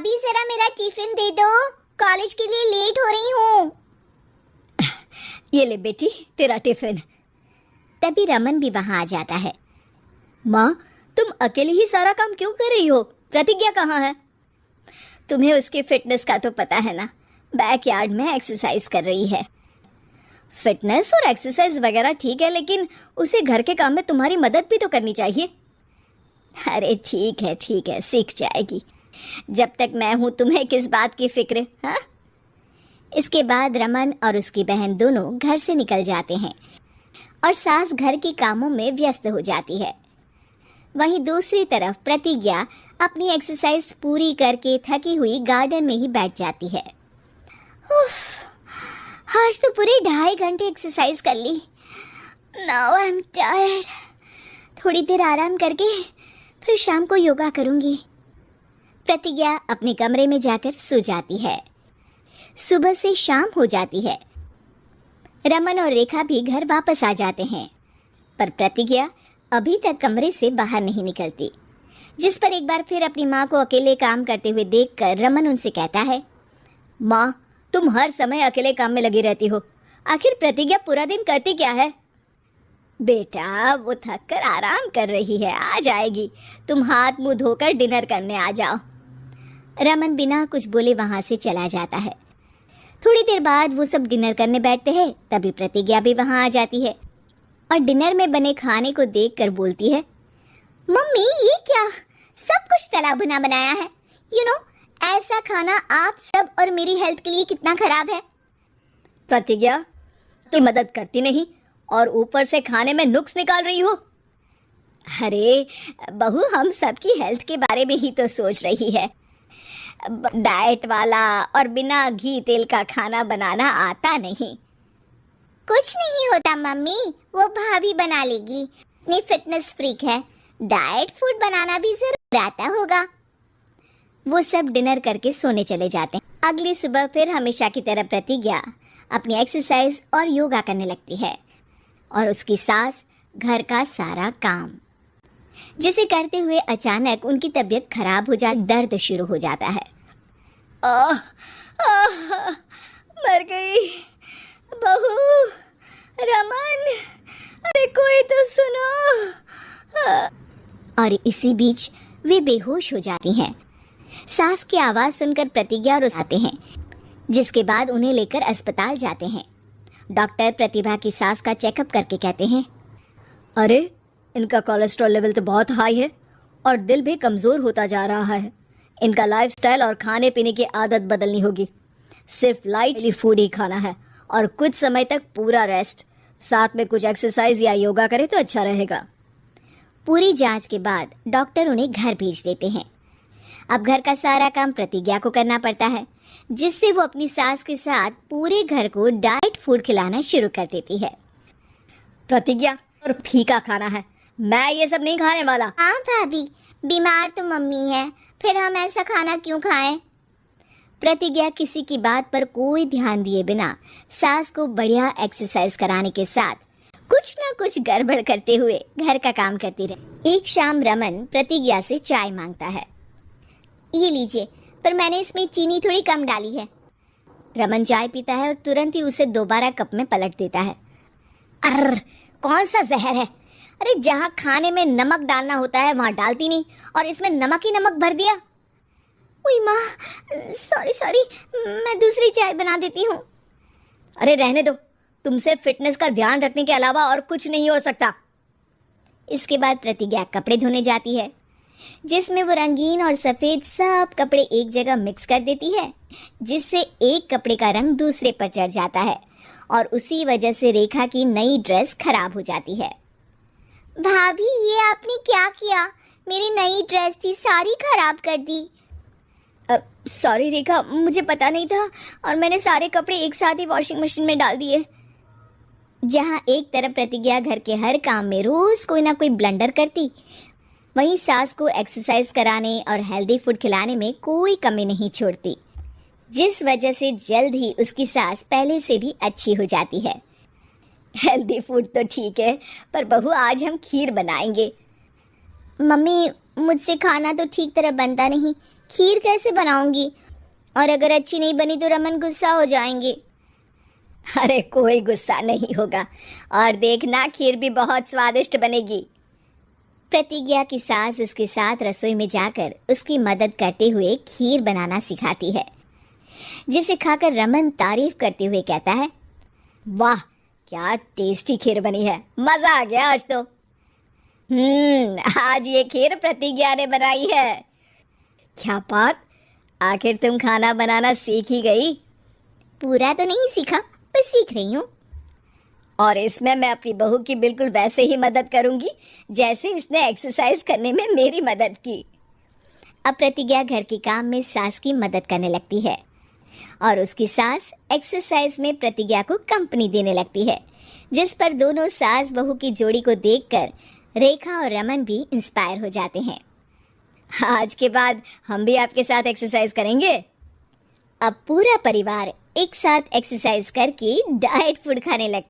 भाभी जरा मेरा टिफिन दे दो, कॉलेज के लिए लेट हो रही हूँ। ये ले बेटी तेरा टिफिन। तभी रमन भी वहाँ आ जाता है। माँ, तुम अकेले ही सारा काम क्यों कर रही हो? प्रतिज्ञा कहाँ है? तुम्हें उसकी फिटनेस का तो पता है ना, बैकयार्ड में एक्सरसाइज कर रही है। फिटनेस और एक्सरसाइज वगैरह ठीक है, लेकिन उसे घर के काम में तुम्हारी मदद भी तो करनी चाहिए। अरे ठीक है, सीख जाएगी। जब तक मैं हूँ तुम्हें किस बात की फिक्र, हाँ? इसके बाद रमन और उसकी बहन दोनों घर से निकल जाते हैं और सास घर के कामों में व्यस्त हो जाती है। वहीं दूसरी तरफ प्रतिज्ञा अपनी एक्सरसाइज पूरी करके थकी हुई गार्डन में ही बैठ जाती है। आज तो पूरे 2.5 घंटे एक्सरसाइज कर ली। Now I am tired. थोड़ी देर आराम करके फिर शाम को योगा करूंगी। प्रतिज्ञा अपने कमरे में जाकर सो जाती है। सुबह से शाम हो जाती है। रमन और रेखा भी घर वापस आ जाते हैं, पर प्रतिज्ञा अभी तक कमरे से बाहर नहीं निकलती, जिस पर एक बार फिर अपनी माँ को अकेले काम करते हुए देखकर रमन उनसे कहता है, माँ, तुम हर समय अकेले काम में लगी रहती हो, आखिर प्रतिज्ञा पूरा दिन करती क्या है? बेटा वो थक कर आराम कर रही है, आ जाएगी। तुम हाथ मुंह धोकर डिनर करने आ जाओ। रमन बिना कुछ बोले वहां से चला जाता है। थोड़ी देर बाद वो सब डिनर करने बैठते हैं। तभी प्रतिज्ञा भी वहां आ जाती है और डिनर में बने खाने को देखकर बोलती है, मम्मी ये क्या, सब कुछ तला भुना बनाया है। यू नो, ऐसा खाना आप सब और मेरी हेल्थ के लिए कितना खराब है। प्रतिज्ञा, तुम मदद करती नहीं और ऊपर से खाने में नुक्स निकाल रही हो। अरे बहू, हम सबकी हेल्थ के बारे में ही तो सोच रही है। डाइट वाला और बिना घी तेल का खाना बनाना आता नहीं। कुछ नहीं होता मम्मी, वो भाभी बना लेगी। इतनी फिटनेस फ्रीक है, डाइट फूड बनाना भी जरूर आता होगा। वो सब डिनर करके सोने चले जाते हैं। अगली सुबह फिर हमेशा की तरह प्रतिज्ञा अपनी एक्सरसाइज और योगा करने लगती है और उसकी सास घर का सारा काम, जिसे करते हुए अचानक उनकी तबीयत खराब हो जाती, दर्द शुरू हो जाता है। मर गई बहू। रमन, अरे कोई तो सुनो। और इसी बीच वे बेहोश हो जाती हैं। सास की आवाज सुनकर प्रतिज्ञा और आते हैं, जिसके बाद उन्हें लेकर अस्पताल जाते हैं। डॉक्टर प्रतिभा की सास का चेकअप करके कहते हैं, अरे इनका कोलेस्ट्रॉल लेवल तो बहुत हाई है और दिल भी कमज़ोर होता जा रहा है। इनका लाइफस्टाइल और खाने पीने की आदत बदलनी होगी। सिर्फ लाइटली फूड ही खाना है और कुछ समय तक पूरा रेस्ट, साथ में कुछ एक्सरसाइज या योगा करे तो अच्छा रहेगा। पूरी जांच के बाद डॉक्टर उन्हें घर भेज देते हैं। अब घर का सारा काम प्रतिज्ञा को करना पड़ता है, जिससे वो अपनी सास के साथ पूरे घर को डाइट फूड खिलाना शुरू कर देती है। प्रतिज्ञा, और फीका खाना है, मैं ये सब नहीं खाने वाला। हाँ भाभी, बीमार तो मम्मी है, फिर हम ऐसा खाना क्यों खाएं? प्रतिज्ञा किसी की बात पर कोई ध्यान दिए बिना सास को बढ़िया एक्सरसाइज कराने के साथ कुछ ना कुछ गड़बड़ करते हुए घर का काम करती रही। एक शाम रमन प्रतिज्ञा से चाय मांगता है। ये लीजिए, पर मैंने इसमें चीनी थोड़ी कम डाली है। रमन चाय पीता है और तुरंत ही उसे दोबारा कप में पलट देता है। अर्र, कौन सा जहर है? अरे जहाँ खाने में नमक डालना होता है वहाँ डालती नहीं, और इसमें नमक ही नमक भर दिया। उई माँ, सॉरी, मैं दूसरी चाय बना देती हूँ। अरे रहने दो, तुमसे फिटनेस का ध्यान रखने के अलावा और कुछ नहीं हो सकता। इसके बाद प्रतिज्ञा कपड़े धोने जाती है, जिसमें वो रंगीन और सफ़ेद सब कपड़े एक जगह मिक्स कर देती है, जिससे एक कपड़े का रंग दूसरे पर चढ़ जाता है और उसी वजह से रेखा की नई ड्रेस खराब हो जाती है। भाभी, ये आपने क्या किया? मेरी नई ड्रेस थी, सारी खराब कर दी। सॉरी रेखा, मुझे पता नहीं था और मैंने सारे कपड़े एक साथ ही वॉशिंग मशीन में डाल दिए। जहाँ एक तरफ प्रतिज्ञा घर के हर काम में रोज कोई ना कोई ब्लंडर करती, वहीं सास को एक्सरसाइज कराने और हेल्दी फूड खिलाने में कोई कमी नहीं छोड़ती, जिस वजह से जल्द ही उसकी सास पहले से भी अच्छी हो जाती है। हेल्दी फूड तो ठीक है, पर बहू आज हम खीर बनाएंगे। मम्मी, मुझसे खाना तो ठीक तरह बनता नहीं, खीर कैसे बनाऊंगी? और अगर अच्छी नहीं बनी तो रमन गुस्सा हो जाएंगे। अरे कोई गुस्सा नहीं होगा, और देखना खीर भी बहुत स्वादिष्ट बनेगी। प्रतिज्ञा की सास उसके साथ रसोई में जाकर उसकी मदद करते हुए खीर बनाना सिखाती है, जिसे खाकर रमन तारीफ करते हुए कहता है, वाह क्या टेस्टी खीर बनी है, मजा आ गया आज तो। आज ये खीर प्रतिज्ञा ने बनाई है। क्या बात, आखिर तुम खाना बनाना सीख ही गई? पूरा तो नहीं सीखा, पर सीख रही हूँ। और इसमें मैं अपनी बहू की बिल्कुल वैसे ही मदद करूंगी जैसे इसने एक्सरसाइज करने में मेरी मदद की। अब प्रतिज्ञा घर के काम में सास की मदद करने लगती है और उसकी सास एक्सरसाइज में प्रतिज्ञा को कंपनी देने लगती है, जिस पर दोनों सास बहू की जोड़ी को देखकर रेखा और रमन भी इंस्पायर हो जाते हैं। आज के बाद हम भी आपके साथ एक्सरसाइज करेंगे। अब पूरा परिवार एक साथ एक्सरसाइज करके डाइट फूड खाने लगता